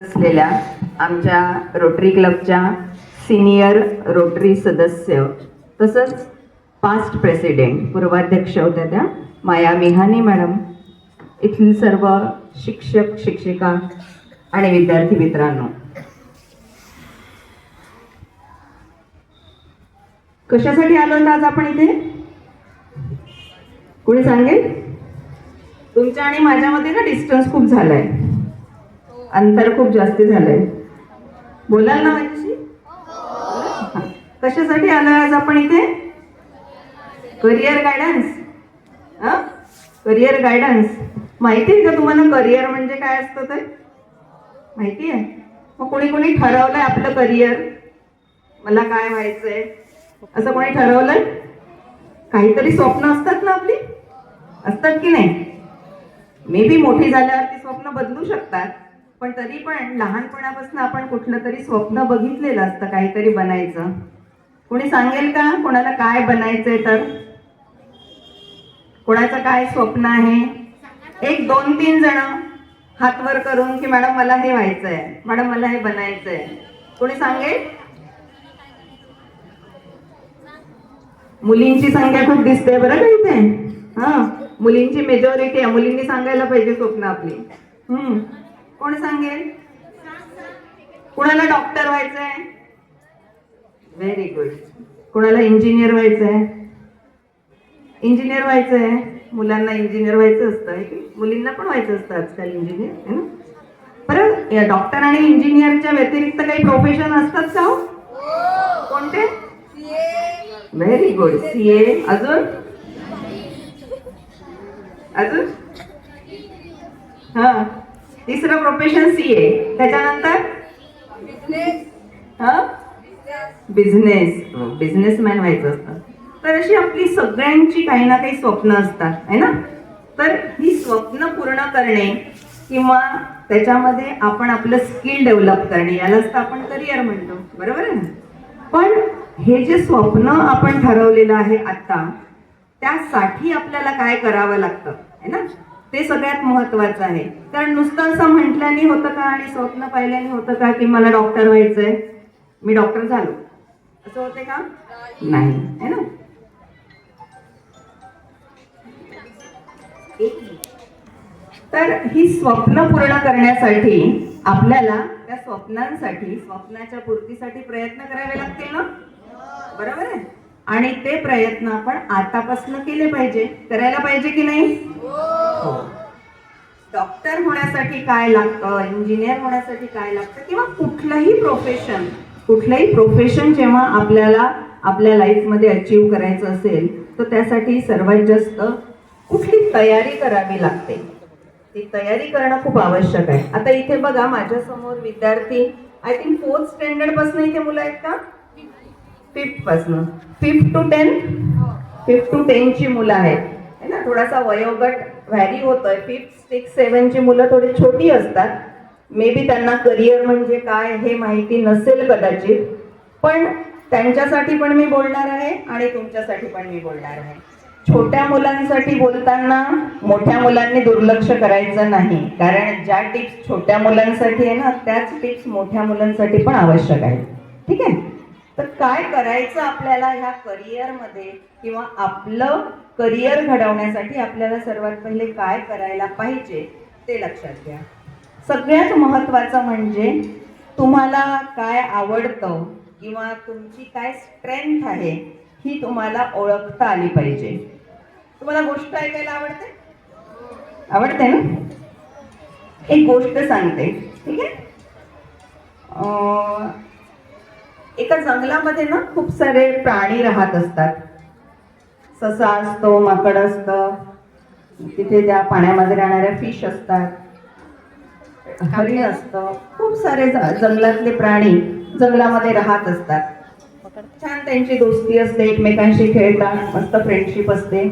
असलेल्या आमच्या रोटरी क्लबच्या सिनियर रोटरी सदस्य तसंच पास्ट प्रेसिडेंट पूर्वाध्यक्ष होत्या त्या माया मिहानी मॅडम, इथील सर्व शिक्षक शिक्षिका आणि विद्यार्थी मित्रांनो, कशासाठी आलो आज आपण इथे? कोणी सांगेल? तुमच्या आणि माझ्यामध्ये ना डिस्टन्स खूप झालाय, अंतर खूप जास्त झालंय. बोलाल ना माझ्याशी? कशासाठी आलोय आज आपण इथे? Career guidance. करिअर गायडन्स माहिती आहे का तुम्हाला? करिअर म्हणजे काय असतं ते माहिती आहे? मग कोणी कोणी ठरवलंय आपलं करिअर? मला काय व्हायचंय असं कोणी ठरवलंय? काहीतरी स्वप्न असतात ना आपली, असतात की नाही? मे बी मोठी झाल्यावर ती स्वप्न बदलू शकतात, पण तरी पण लहानपणापासून आपण कुठलं तरी स्वप्न बघितलेलं असतं, काहीतरी बनायचं. कोणी सांगेल का कोणाला काय बनायचंय? तर कोणाचं काय स्वप्न आहे? एक दोन तीन जण हात वर करून की मॅडम मला हे व्हायचंय, मॅडम मला हे बनायचंय. कोणी सांगेल? मुलींची संख्या खूप दिसते बरं का इथे. मुलींची मेजॉरिटी आहे. मुलींनी सांगायला पाहिजे स्वप्न आपली. कोण सांगेल? कुणाला डॉक्टर व्हायचंय? Very good. कुणाला इंजिनियर व्हायचंय? इंजिनियर व्हायचंय. मुलांना इंजिनियर व्हायचं असतं, मुलींना पण व्हायचं असतं आजकाल इंजिनियर, है ना? बरं, या डॉक्टर आणि इंजिनियरच्या व्यतिरिक्त काही प्रोफेशन असतात का? कोणते? Very good. सीए. अजून? अजून? तिसरं प्रोफेशन सीए. त्याच्यानंतर बिझनेसमॅन व्हायचं असतं. तर अशी आपली सगळ्यांची काही ना काही स्वप्न असतात, है ना? तर ही स्वप्न पूर्ण करणे किंवा त्याच्यामध्ये आपण आपलं स्किल डेव्हलप करणे, यालाच तर आपण करिअर म्हणतो, बरोबर आहे ना? पण हे जे स्वप्न आपण ठरवलेलं आहे आता, त्यासाठी आपल्याला काय करावं लागतं, है ना? ते सगळ्यात महत्वाचं आहे. कारण नुसतं असं म्हटल्याने होतं का आणि स्वप्न पाहिल्याने होतं का की मला डॉक्टर व्हायचंय, मी डॉक्टर झालो, असं होते का? नाही, है ना? तर ही स्वप्न पूर्ण करण्यासाठी आपल्याला त्या स्वप्नांसाठी, स्वप्नाच्या पूर्तीसाठी प्रयत्न करावे लागतील ना, बरोबर आहे? आणि ते प्रयत्न आपण आतापासून केले पाहिजे, करायला पाहिजे की नाही? हो. डॉक्टर होण्यासाठी काय लागतं, इंजिनियर होण्यासाठी काय लागतं, किंवा कुठलंही प्रोफेशन जेव्हा आपल्याला आपल्या लाईफमध्ये अचीव करायचं असेल, तर त्यासाठी सर्वात जास्त कुठली तयारी करावी लागते? ती तयारी करणं खूप आवश्यक आहे. आता इथे बघा, माझ्या समोर विद्यार्थी आय थिंक 4th स्टँडर्ड पासून इथे मुलं आहेत का? 5th पासून. 5th to 10 ची मुलं आहेत, है ना? थोडासा वयोगट व्हॅरी होतोय. 5th, 6th, 7 ची मुलं थोडी छोटी असतात. मे बी त्यांना करिअर म्हणजे काय हे माहिती नसेल कदाचित, पण त्यांच्यासाठी पण मी बोलणार आहे आणि तुमच्यासाठी पण मी बोलणार आहे. छोट्या मुलांसाठी बोलताना मोठ्या मुलांनी दुर्लक्ष करायचं नाही, कारण ज्या टिप्स छोट्या मुलांसाठी आहे ना, त्याच टिप्स मोठ्या मुलांसाठी पण आवश्यक आहेत. ठीक आहे? तर काय करायचं आपल्याला ह्या करिअरमध्ये, किंवा आपलं करिअर घडवण्यासाठी आपल्याला सर्वात पहिले काय करायला पाहिजे ते लक्षात घ्या. सगळ्यात महत्त्वाचं म्हणजे तुम्हाला काय आवडतं किंवा तुमची काय स्ट्रेंथ आहे ही तुम्हाला ओळखता आली पाहिजे. तुम्हाला गोष्ट ऐकायला आवडते? आवडते ना? एक गोष्ट सांगते, ठीक आहे? एका जंगलामध्ये ना खूप सारे प्राणी राहत असतात. ससा असतो, माकड असतं, तिथे त्या पाण्यामध्ये राहणाऱ्या फिश असतात, हरिण असतं. खूप सारे जंगलातले प्राणी जंगलामध्ये राहत असतात. छान त्यांची दोस्ती असते, एकमेकांशी खेळतात, मस्त फ्रेंडशिप असते.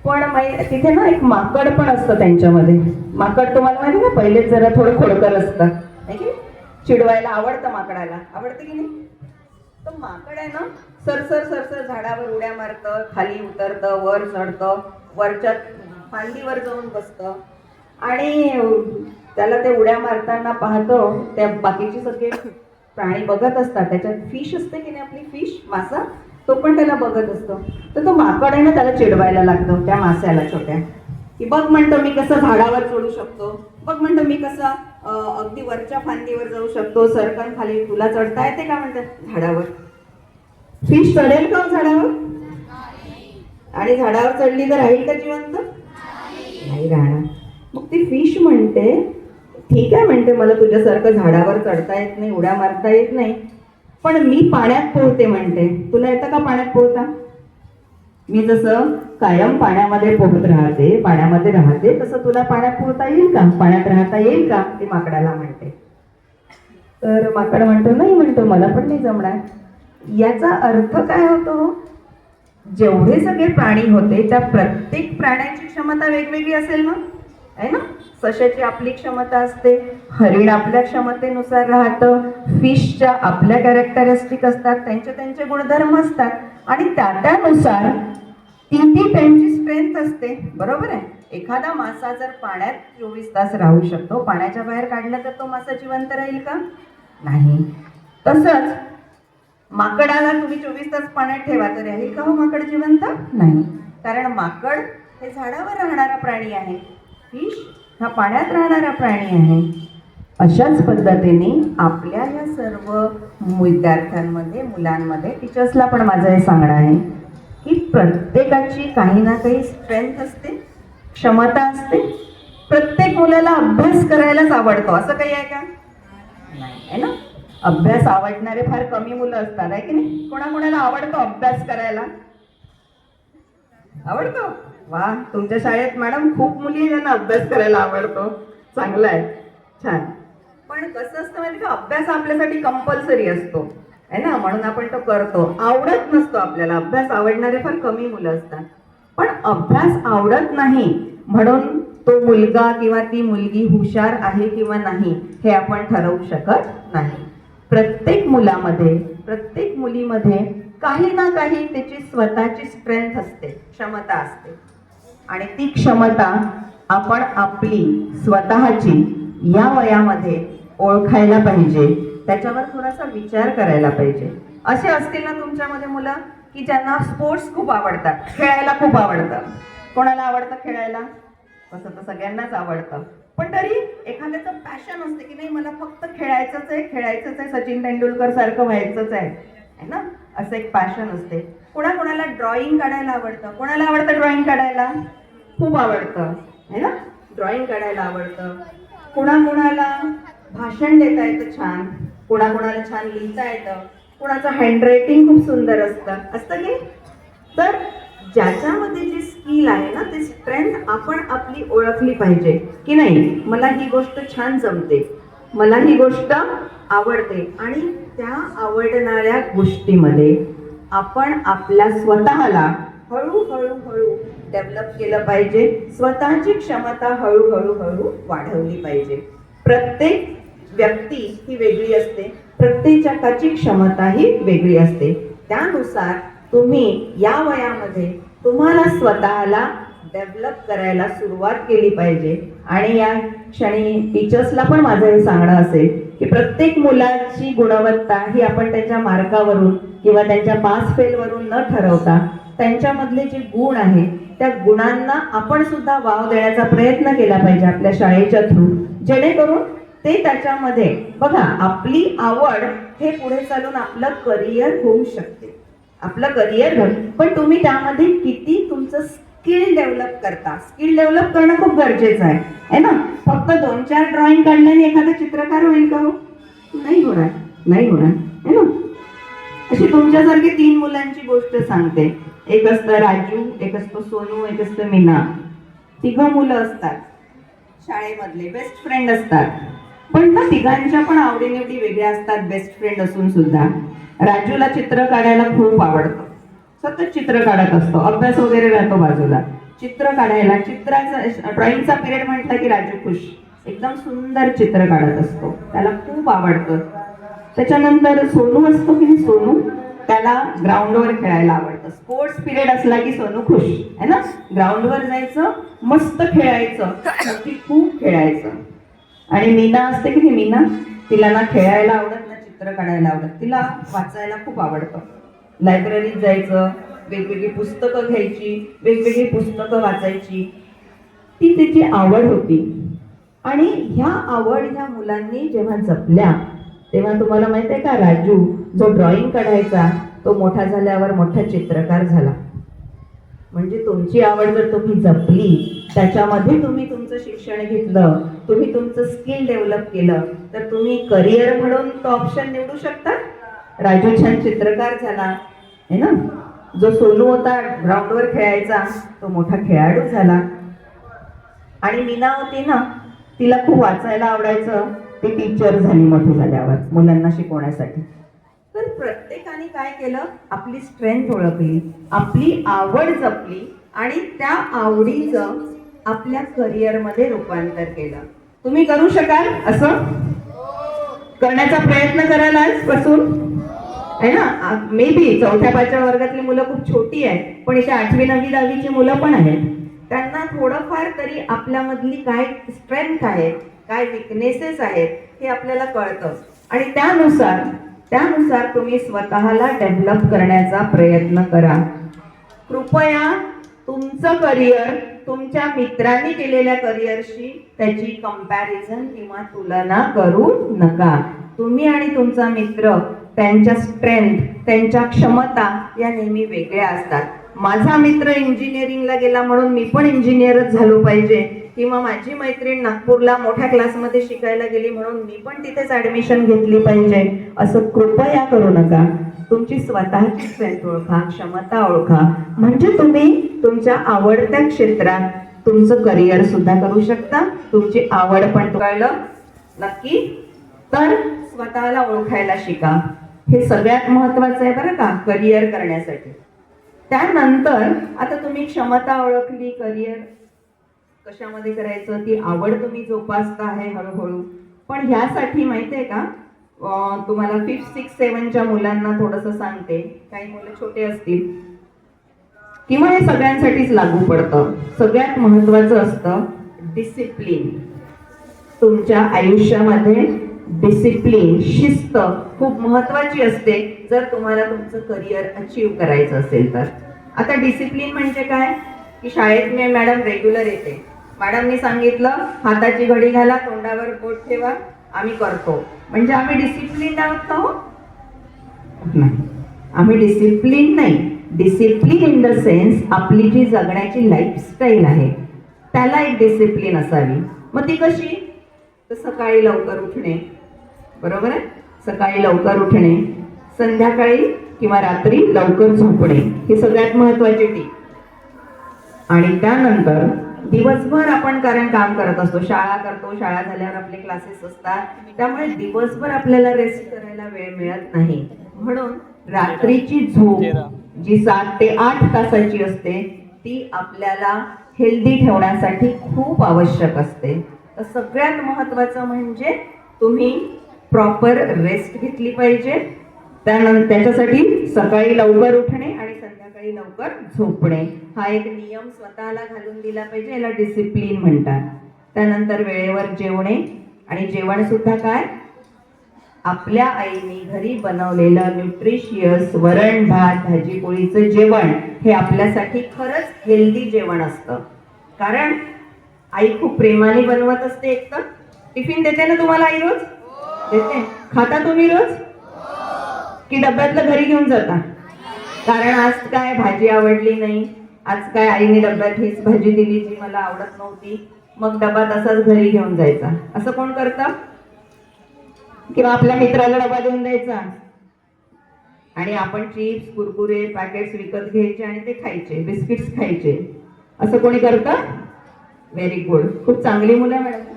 पण तिथे ना एक माकड पण असतं त्यांच्यामध्ये. माकड तुम्हाला माहिती ना, पहिलेच जरा थोडं खोडकर असतं, चिडवायला आवडतं माकडाला, आवडतं की नाही? तर माकड आहे ना, सरसर झाडावर उड्या मारतं, खाली उतरतं, वर चढतं, वरच्या फांदीवर जाऊन बसतं आणि त्याला ते उड्या मारताना पाहतो, त्या बाकीचे सगळे प्राणी बघत असतात, त्याच्यात फिश असते की नाही आपली फिश मासा, तो पण त्याला बघत असतो. तर तो माकड आहे ना त्याला चिडवायला लागतो त्या मास्याला छोट्या, की बघ म्हणतो मी कसं झाडावर चढू शकतो, बघ म्हणतो मी कसं अगदी वरच्या फांदीवर जाऊ शकतो, सरकन खाली, तुला चढता येते का म्हणतात झाडावर. फिश चढेल का झाडावर? आणि झाडावर चढली तर राहील का जिवंत? नाही राहणार. मग ती फिश म्हणते ठीक आहे, म्हणते मला तुझ्यासारखं झाडावर चढता येत नाही, उड्या मारता येत नाही, पण मी पाण्यात पोहते म्हणते. तुला येतं का पाण्यात पोहता? मी जसं कायम पाण्यामध्ये पोहत राहते, पाण्यामध्ये राहते, तसं तुला पाण्यात पोहता येईल का, पाण्यात राहता येईल का, ती माकडाला म्हणते. तर माकड म्हणतो नाही, म्हणतो मला पण नाही जमणार. याचा अर्थ काय होतो? जेवढे सगळे प्राणी होते त्या प्रत्येक प्राण्याची क्षमता वेगवेगळी असेल ना, आहे ना. सशाची आपली क्षमता असते, हरिण आपल्या क्षमतेनुसार राहतं, फिशच्या आपल्या कॅरेक्टरिस्टिक असतात, त्यांचे त्यांचे गुणधर्म असतात, आणि त्यानुसार ती त्यांची स्ट्रेंथ असते. बरोबर आहे. एखादा मासा जर पाण्यात 24 तास राहू शकतो, पाण्याच्या बाहेर काढला तर तो मासा जिवंत राहील का? नाही. तसंच माकडाला तुम्ही 24 तास पाण्यात ठेवा तर राहील का हो माकड जिवंत? नाही. कारण माकड हे झाडावर राहणारा प्राणी आहे, फिश हा पाण्यात राहणारा प्राणी आहे. अशाच पद्धतीने आपल्या या सर्व विद्यार्थ्यांमध्ये, मुलांमध्ये, टीचर्सला पण माझं हे सांगणं आहे की प्रत्येकाची काही ना काही स्ट्रेंथ असते, क्षमता असते. प्रत्येक मुलाला अभ्यास करायलाच आवडतो असं काही आहे का? नाही, आहे ना. अभ्यास आवडणारे फार कमी मुलं असतात, आहे की नाही. कोणाकोणाला आवडतो अभ्यास करायला? आवडतो? वा, तुमच्या शाळेत मॅडम खूप मुली ज्यांना अभ्यास करायला आवडतो. चांगलं आहे, छान. पण कसं असतं माहिती का, अभ्यास आपल्यासाठी कंपल्सरी असतो, आहे ना, म्हणून आपण तो करतो. आवडत नसतो आपल्याला अभ्यास, आवडणारे फार कमी मुलं असतात. पण अभ्यास आवडत नाही म्हणून तो मुलगा किंवा ती मुलगी हुशार आहे किंवा नाही हे आपण ठरवू शकत नाही. प्रत्येक मुलामध्ये, प्रत्येक मुलीमध्ये काही ना काही त्याची स्वतःची स्ट्रेंथ असते, क्षमता असते, आणि ती क्षमता आपण आपली स्वतःची या वयामध्ये ओळखायला पाहिजे, त्याच्यावर थोडासा विचार करायला पाहिजे. असे असतील ना तुमच्यामध्ये मुलं की ज्यांना स्पोर्ट्स खूप आवडतात, खेळायला खूप आवडतं. कोणाला आवडतं खेळायला? तसं तर सगळ्यांनाच आवडतं, पण तरी एखाद्याचं पॅशन असते की नाही मला फक्त खेळायचंच आहे, खेळायचंच आहे, सचिन तेंडुलकर सारखं व्हायचंच आहे ना, असं एक पॅशन असते. कोणाकोणाला ड्रॉइंग काढायला आवडतं. कोणाला आवडतं ड्रॉइंग काढायला? खूप आवडतं, है ना. ड्रॉइंग काढायला आवडतं. कोणाकोणाला भाषण देता येतं छान, कोणाकोणाला छान लिहिता येतं, कोणाचं हँडरायटिंग खूप सुंदर असतं की. तर ज्याच्यामध्ये जी स्किल आहे ना, ती स्ट्रेंथ आपण आपली ओळखली पाहिजे की नाही, मला ही गोष्ट छान जमते, मला ही गोष्ट आवडते, आणि त्या आवडणाऱ्या गोष्टीमध्ये आपण आपल्या स्वतःला हळूहळू डेव्हलप केलं पाहिजे, स्वतःची क्षमता हळूहळू वाढवली पाहिजे. प्रत्येक व्यक्ती ही वेगळी असते, प्रत्येकाची क्षमता ही वेगळी असते. त्यानुसार तुम्ही या वयामध्ये तुम्हाला स्वतःला डेव्हलप करायला सुरुवात केली पाहिजे. आणि या क्षणी टीचर्सला पण माझं हे सांगणं असेल की प्रत्येक मुलाची गुणवत्ता ही आपण त्यांच्या मार्कावरून किंवा त्यांच्या पास फेलवरून न ठरवता त्यांच्यामधले जे गुण आहे त्या गुणांना आपण सुद्धा वाव देण्याचा प्रयत्न केला पाहिजे आपल्या शाळेच्या थ्रू, जेणेकरून ते त्याच्यामध्ये बघा आपली आवड हे पुढे चालून आपलं करिअर होऊ शकते, आपलं करिअर घड. पण तुम्ही त्यामध्ये किती तुमचं स्किल डेव्हलप करता, स्किल डेव्हलप करणं खूप गरजेचं आहे ना. फक्त 2-4 ड्रॉइंग काढल्याने एखादा चित्रकार होईल का हो? नाही होणार, नाही होणार, है ना. अशी तुमच्यासारखी 3 मुलांची गोष्ट सांगते. एक असतं राजू, एक असतो सोनू, एक असतं मीना. 3 मुलं असतात शाळेमधले, बेस्ट फ्रेंड असतात. पण ना तिघांच्या पण आवडीनिवडी वेगळ्या असतात, बेस्ट फ्रेंड असून सुद्धा. राजूला चित्र काढायला खूप आवडतं, सतत चित्र काढत असतो, अभ्यास वगैरे राहतो बाजूला, चित्र काढायला, चित्राचा ड्रॉइंगचा पिरियड म्हटलं की राजू खुश, एकदम सुंदर चित्र काढत असतो, त्याला खूप आवडतं. त्याच्यानंतर सोनू असतो की सोनू, त्याला ग्राउंडवर खेळायला आवडतं. स्पोर्ट्स पिरियड असला की सोनू खुश, है ना. ग्राउंडवर जायचं, मस्त खेळायचं, खूप खेळायचं. आणि मीना असते की नाही, मीना, तिला ना खेळायला आवडत ना चित्र काढायला आवडत, तिला वाचायला खूप आवडतं. लायब्ररीत जायचं, वेगवेगळी पुस्तकं घ्यायची, वेगवेगळी पुस्तकं वाचायची, ती तिची आवड होती. आणि ह्या आवड ह्या मुलांनी जेव्हा जपल्या तेव्हा तुम्हाला माहिती आहे का, राजू जो ड्रॉइंग काढायचा तो मोठा झाल्यावर मोठा चित्रकार झाला. म्हणजे तुमची आवड जर तुम्ही जपली, त्याच्यामध्ये तुम्ही तुमचं शिक्षण घेतलं, तुम्ही तुमचं स्किल डेव्हलप केलं, तर तुम्ही करिअर म्हणून तो ऑप्शन निवडू शकता. राजू छान चित्रकार झाला है ना. जो सोनू होता ग्राउंडवर खेळायचा तो मोठा खेळाडू झाला. आणि मीना होती ना, तिला खूप वाचायला आवडायचं, ती टीचर झाली मोठी झाल्यावर मुलांना शिकवण्यासाठी. तर प्रत्येकाने काय केलं, आपली स्ट्रेंथ ओळखली, आपली आवड जपली आणि त्या आवडीचं आपल्या करिअरमध्ये रूपांतर केलं. तुम्ही करू शकाल असं? करण्याचा प्रयत्न कराल आजपासून आहे ना. मे बी 4थ्या-5व्या वर्गातली मुलं खूप छोटी आहेत, पण इथे 8वी 9वी 10वीची मुलं पण आहेत. त्यांना थोडंफार तरी आपल्यामधली काय स्ट्रेंथ आहे, काय विकनेसेस आहेत हे आपल्याला कळतं. आणि त्यानुसार तुम्ही स्वतःला डेव्हलप करण्याचा प्रयत्न करा. कृपया तुमचं करिअर तुमच्या मित्रांनी केलेल्या करिअरशी त्याची कंपॅरिझन किंवा तुलना करू नका. तुम्ही आणि तुमचा मित्र, त्यांच्या स्ट्रेंथ, त्यांच्या क्षमता या नेहमी वेगळ्या असतात. माझा मित्र इंजिनिअरिंगला गेला म्हणून मी पण इंजिनिअरच झालो पाहिजे, किंवा माझी मैत्रीण नागपूरला मोठ्या क्लासमध्ये शिकायला गेली म्हणून मी पण तिथेच ऍडमिशन घेतली पाहिजे, असं कृपया करू नका. तुमची स्वतःची स्ट्रेंथ ओळखा, क्षमता ओळखा, म्हणजे तुम्ही तुमच्या आवडत्या क्षेत्रात तुमचं करिअर सुद्धा करू शकता. तुमची आवड पण कळलं नक्की तर स्वतःला ओळखायला शिका. हे सगळ्यात महत्वाचं आहे बरं का करिअर करण्यासाठी. त्यानंतर आता तुम्ही क्षमता ओळखली, करिअर कशामध्ये करायचं, ती आवड तुम्ही जोपासता आहे हळूहळू. पण ह्यासाठी माहिती आहे का, तुम्हाला 5th 6th 7च्या मुलांना थोडंसं सांगते. काही मुलं छोटे असतील किंवा हे सगळ्यांसाठीच लागू पडतं. सगळ्यात महत्वाचं असतं डिसिप्लिन. तुमच्या आयुष्यामध्ये डिसिप्लिन, शिस्त खूप महत्वाची असते जर तुम्हाला तुमचं करिअर अचीव करायचं असेल तर. आता डिसिप्लिन म्हणजे काय, की शाळेत मी मॅडम रेग्युलर येते, मॅडमनी सांगितलं हाताची घडी घाला, तोंडावर बोट ठेवा, आम्ही करतो, म्हणजे आम्ही डिसिप्लिन आहोत का? हो नाही, आम्ही डिसिप्लिन नाही. डिसिप्लिन इन द सेन्स आपली जी जगण्याची लाईफस्टाईल आहे त्याला एक डिसिप्लिन असावी. मग ती कशी, तर सकाळी लवकर उठणे, बरोबर आहे, सकाळी लवकर उठणे, संध्याकाळी किंवा रात्री लवकर झोपणे, ही सगळ्यात महत्वाची टीप. आणि त्यानंतर दिवसभर आपण कारण काम करत असतो, शाळा करतो, शाळा झाल्यावर आपले क्लासेस असतात, त्यामुळे दिवसभर आपल्याला रेस्ट करायला वेळ मिळत नाही. म्हणून रात्रीची झोप जी 7 ते 8 तासाची असते ती आपल्याला हेल्दी ठेवण्यासाठी खूप आवश्यक असते. तर सगळ्यात महत्वाचं म्हणजे तुम्ही प्रॉपर रेस्ट घेतली पाहिजे. त्यानंतर त्याच्यासाठी सकाळी लवकर उठणे आणि संध्याकाळी लवकर झोपणे हा एक नियम स्वतःला घालून दिला पाहिजे, याला डिसिप्लिन म्हणतात. त्यानंतर वेळेवर जेवणे, आणि जेवण सुद्धा काय, आपल्या आईने घरी बनवलेलं न्यूट्रिशियस वरण भात भाजी पोळीचं जेवण हे आपल्यासाठी खरंच हेल्दी जेवण असतं. कारण आई खूप प्रेमाने बनवत असते. एक तर टिफिन देते ना तुम्हाला आई रोज, देते, खाता तुम्ही रोज की डब्यातलं घरी घेऊन जाता? कारण आज काय भाजी आवडली नाही, आज काय आईने डब्यात हीच भाजी दिली जी मला आवडत नव्हती, मग डबा तसाच घरी घेऊन जायचा. असं कोण करतं? किंवा आपल्या मित्राला डबा देऊन द्यायचा आणि आपण चिप्स कुरकुरे पॅकेट्स विकत घ्यायचे आणि ते खायचे, बिस्किट्स खायचे. असं कोणी करतं? व्हेरी गुड, खूप चांगली मुलं मॅडम,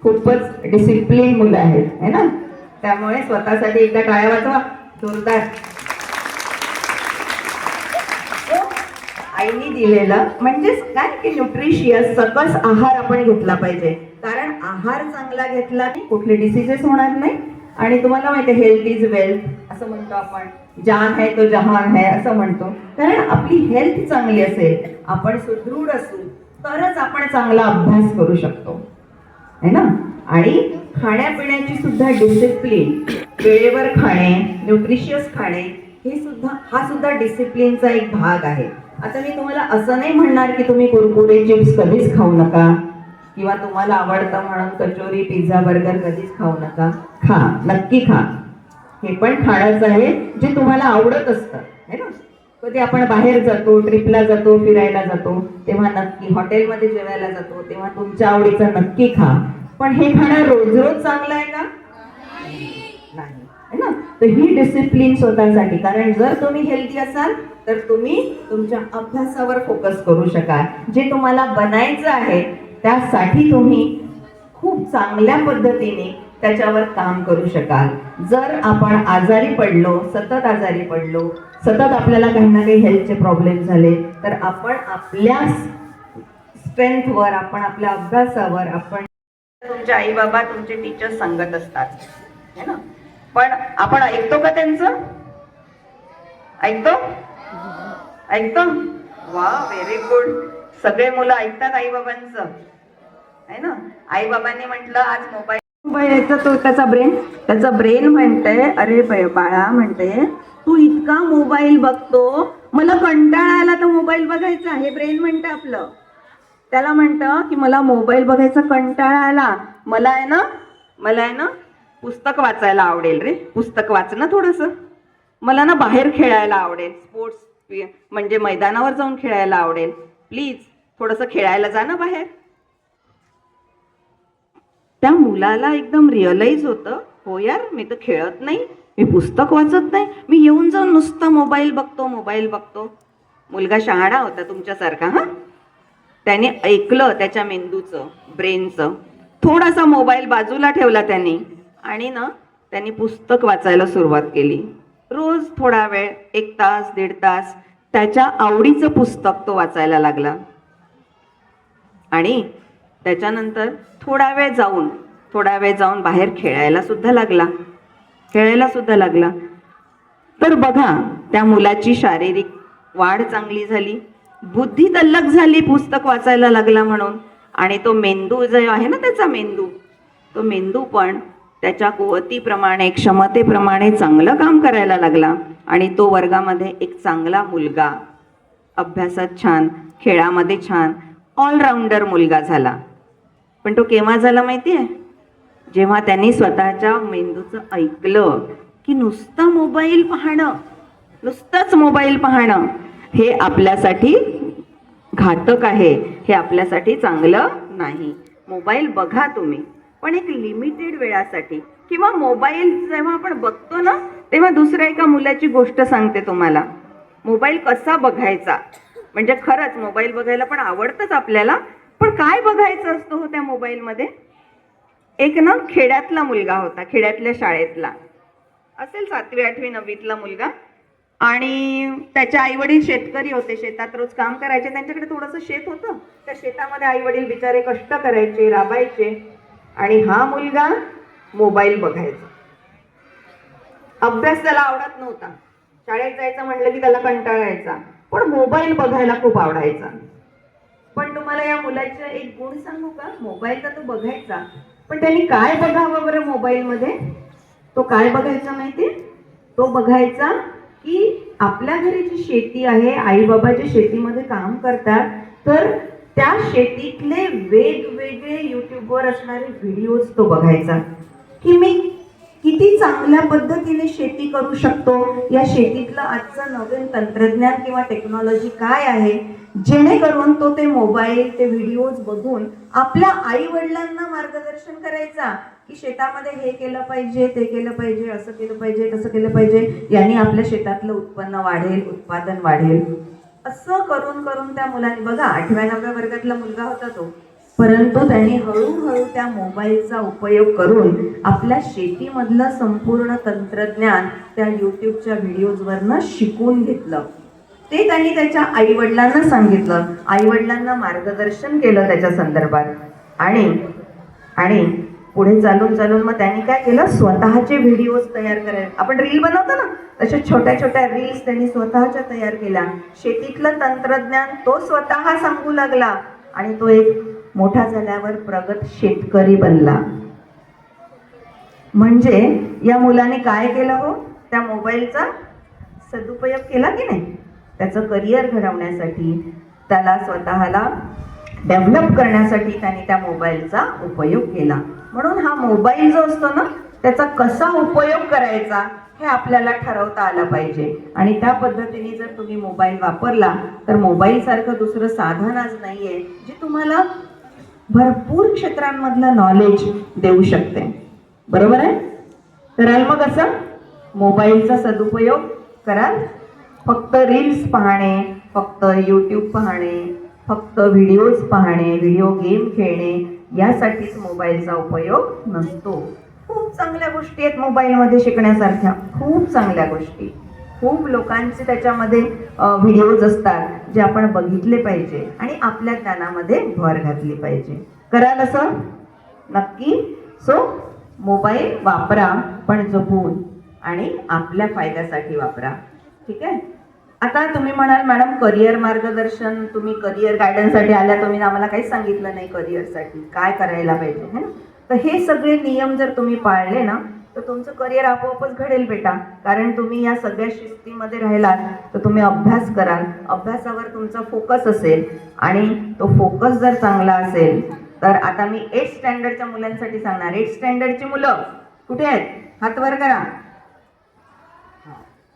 खूपच डिसिप्लिन मुलं आहेत है ना. त्यामुळे स्वतःसाठी एकदा टाळ्या वाजवा जोरदार. आईने दिलेलं म्हणजेच काय की न्यूट्रिशियस सकस आहार आपण घेतला पाहिजे. कारण आहार चांगला घेतला की कुठले डिसीजेस होणार नाही. आणि तुम्हाला माहिती आहे हेल्थ इज वेल्थ असं म्हणतो आपण, जान है तो जहान है असं म्हणतो. कारण आपली हेल्थ चांगली असेल, आपण सुदृढ असू तरच आपण चांगला अभ्यास करू शकतो. है ना. आणि खाण्यापिण्याची सुद्धा डिसिप्लिन, वेळेवर खाणे, न्यूट्रिशियस खाणे, हा सुद्धा डिसिप्लिनचा एक भाग आहे. आता मी तुम्हाला असं नाही म्हणणार की तुम्ही कुरकुरे चिप्स कधीच खाऊ नका, किंवा तुम्हाला आवडतं म्हणून कचोरी पिझ्झा बर्गर कधीच खाऊ नका. खा, नक्की खा. हे पण खाणंच आहे जे तुम्हाला आवडत असतं, है ना. कधी आपण बाहेर जातो, ट्रिपला जातो, फिरायला जातो, तेव्हा नक्की हॉटेलमध्ये जेवायला जातो, तेव्हा तुमच्या आवडीचं नक्की खा. पण हे खाणं रोज रोज चांगलं आहे का? नाही, है ना. तर ही डिसिप्लिन स्वतःसाठी, कारण जर तुम्ही हेल्दी असाल तर तुम्ही तुमच्या अभ्यासावर फोकस करू शकाल. जे तुम्हाला बनायचं आहे त्यासाठी तुम्ही खूप चांगल्या पद्धतीने त्याच्यावर काम करू शकाल. जर आपण आजारी पडलो, सतत आजारी पडलो, सतत आपल्याला काही ना काही हेल्थचे प्रॉब्लेम झाले, तर आपण आपल्या स्ट्रेंथवर, आपण आपल्या अभ्यासावर, आपण तुमचे आई बाबा, तुमचे टीचर सांगत असतात, है ना. पण आपण ऐकतो का त्यांचं? ऐकतो. वा, व्हेरी गुड. सगळे मुलं ऐकतात आई बाबांचं, है ना. आई बाबांनी म्हटलं आज मोबाईल तो त्याचा ब्रेन म्हणते, अरे बाळा, म्हणते तू इतका मोबाईल बघतो, मला कंटाळा आला तर मोबाईल बघायचा. हे ब्रेन म्हणते आपलं. त्याला म्हणतं की मला मोबाईल बघायचा कंटाळा आला, मला आहे ना पुस्तक वाचायला आवडेल रे, पुस्तक वाच ना थोडंसं. मला ना बाहेर खेळायला आवडेल, स्पोर्ट्स म्हणजे मैदानावर जाऊन खेळायला आवडेल, प्लीज थोडंसं खेळायला जा ना बाहेर. त्या मुलाला एकदम रिअलाइज होतं, हो यार, मी तर खेळत नाही, मी पुस्तक वाचत नाही, मी येऊन जाऊन नुसतं मोबाईल बघतो. मुलगा शहाणा होता तुमच्यासारखा. हा, त्याने ऐकलं त्याच्या मेंदूचं, ब्रेनचं. थोडासा मोबाईल बाजूला ठेवला त्यांनी आणि त्यांनी पुस्तक वाचायला सुरुवात केली. रोज थोडा वेळ, 1 तास 1.5 तास त्याच्या आवडीचं पुस्तक तो वाचायला लागला. आणि त्याच्यानंतर थोडा वेळ जाऊन बाहेर खेळायला सुद्धा लागला. तर बघा, त्या मुलाची शारीरिक वाढ चांगली झाली, बुद्धी तल्लख झाली पुस्तक वाचायला लागला म्हणून. आणि तो मेंदू जो आहे ना, त्याचा तो मेंदू पण त्याच्या कुवतीप्रमाणे, क्षमतेप्रमाणे चांगलं काम करायला लागला. आणि तो वर्गामध्ये एक चांगला मुलगा, अभ्यासात छान, खेळामध्ये छान, ऑलराऊंडर मुलगा झाला. पण तो केव्हा झाला माहिती आहे? जेव्हा त्यांनी स्वतःच्या मेंदूचं ऐकलं की नुसतंच मोबाईल पाहणं हे आपल्यासाठी घातक आहे, हे आपल्यासाठी चांगलं नाही. मोबाईल बघा तुम्ही, पण एक लिमिटेड वेळासाठी. किंवा मोबाईल जेव्हा आपण बघतो ना, तेव्हा दुसऱ्या एका मुलाची गोष्ट सांगते तुम्हाला. मोबाईल कसा बघायचा, म्हणजे खरंच मोबाईल बघायला पण आवडतंच आपल्याला, पण काय बघायचं असतं हो त्या मोबाईलमध्ये? एक खेड्यातला मुलगा होता, खेड्यातल्या शाळेतला असेल, 7वी 8वी 9वीतला मुलगा. आणि त्याच्या आईवडील शेतकरी होते, शेतात रोज काम करायचे, त्यांच्याकडे थोडंसं शेत होतं. त्या शेतामध्ये आईवडील बिचारे कष्ट करायचे, राबायचे, आणि हा मुलगा मोबाईल बघायचा. अभ्यास त्याला आवडत नव्हता, शाळेत जायचं म्हटलं की त्याला कंटाळा यायचा, पण मोबाईल बघायला खूप आवडायचा. पण तुम्हाला या मुलाचा एक गुण सांगू का? मोबाईल तर तो बघायचा, पण त्यांनी काय बघावं बरं मोबाईलमध्ये? तो काय बघायचा माहिती? तो बघायचा की आपल्या घरी जी शेती आहे, आई बाबा जे शेतीमध्ये काम करतात, तर त्या शेतीतले वेगवेगळे युट्यूबवर असणारे व्हिडिओज तो बघायचा. की मी किती चांगल्या पद्धतीने शेती करू शकतो, या शेतीतलं आजचं नवीन तंत्रज्ञान किंवा टेक्नॉलॉजी काय आहे, जेणेकरून तो ते मोबाईल, ते व्हिडिओज बघून आपल्या आई वडिलांना मार्गदर्शन करायचा की शेतामध्ये हे केलं पाहिजे, ते केलं पाहिजे, असं केलं पाहिजे, तसं केलं पाहिजे, यांनी आपल्या शेतातलं उत्पन्न वाढेल, उत्पादन वाढेल. असं करून करून त्या मुलांनी, बघा 8व्या 9व्या वर्गातला मुलगा होता तो, परंतु त्यांनी हळूहळू त्या मोबाईलचा उपयोग करून आपल्या शेतीमधलं संपूर्ण तंत्रज्ञान त्या यूट्यूबच्या व्हिडिओजवरनं शिकून घेतलं. ते त्यांनी त्याच्या आई वडिलांना सांगितलं, आई वडिलांना मार्गदर्शन केलं त्याच्या संदर्भात. आणि पुढे चालून मग त्यांनी काय केलं, स्वतःचे व्हिडिओज तयार करायला, आपण रील बनवतो ना, तशा छोट्या छोट्या रील्स त्यांनी स्वतःच्या तयार केल्या. शेतीतलं तंत्रज्ञान तो स्वतः सांगू लागला आणि तो एक मोठा झाल्यावर प्रगत शेतकरी बनला. म्हणजे या मुलाने काय केलं हो, त्या मोबाईलचा सदुपयोग केला की नाही. त्याचं करिअर घडवण्यासाठी, त्याला स्वतःला डेव्हलप करण्यासाठी त्याने त्या मोबाईलचा उपयोग केला. म्हणून हा मोबाईल जो असतो ना, त्याचा कसा उपयोग करायचा हे आपल्याला ठरवता आलं पाहिजे. आणि त्या पद्धतीने जर तुम्ही मोबाईल वापरला तर मोबाईल सारखं दुसरं साधन आज नाहीये जे तुम्हाला भरपूर क्षेत्रांमधलं नॉलेज देऊ शकते. बरोबर आहे. कराल मग असं मोबाईलचा सदुपयोग कराल. फक्त रील्स पाहणे, फक्त यूट्यूब पाहणे, फक्त व्हिडिओज पाहणे, व्हिडिओ गेम खेळणे यासाठीच मोबाईलचा उपयोग नसतो. खूप चांगल्या गोष्टी आहेत मोबाईलमध्ये शिकण्यासारख्या, खूप चांगल्या गोष्टी. खूप लोकांचे त्याच्यामध्ये व्हिडिओज असतात जे आपण बघितले पाहिजे आणि आपल्या ज्ञानामध्ये भर घातली पाहिजे. कराल असं नक्की. सो मोबाईल वापरा, पण जपून आणि आपल्या फायद्यासाठी वापरा. ठीक आहे. आता तुम्ही म्हणाल मॅडम करिअर मार्गदर्शन, तुम्ही करिअर गायडन्ससाठी आल्या, तुम्ही आम्हाला काहीच सांगितलं नाही करिअरसाठी काय करायला पाहिजे है ना. तर हे सगळे नियम जर तुम्ही पाळले ना तर तुमचं करिअर आपोआपच घडेल बेटा. कारण तुम्ही या सगळ्या शिस्तीमध्ये राहिलात तर तुम्ही अभ्यास कराल, अभ्यासावर तुमचा फोकस असेल आणि तो फोकस जर चांगला असेल तर आता मी 8th स्टँडर्डच्या मुलांसाठी सांगणार. 8th स्टँडर्डची मुलं कुठे आहेत, हात वर करा.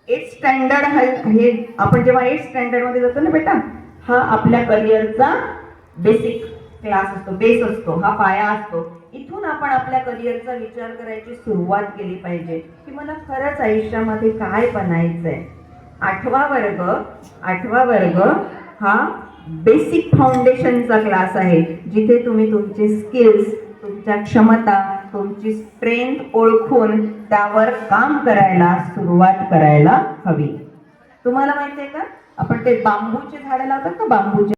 8th स्टँडर्ड हे आपण जेव्हा 8th स्टँडर्ड मध्ये जातो ना बेटा, हा आपल्या करिअरचा बेसिक क्लास असतो, बेस असतो, हा पाया असतो. इथून आपण आपल्या करिअरचा विचार करायची सुरुवात केली पाहिजे की मला खरंच आयुष्यामध्ये काय बनायचंय. 8वा वर्ग हा बेसिक फाउंडेशनचा क्लास आहे जिथे तुम्ही तुमचे स्किल्स, तुमच्या क्षमता, तुमची स्ट्रेंथ ओळखून त्यावर काम करायला सुरुवात करायला हवी. तुम्हाला माहिती आहे का, आपण ते बांबूचे झाडं लावतात ना, बांबूचे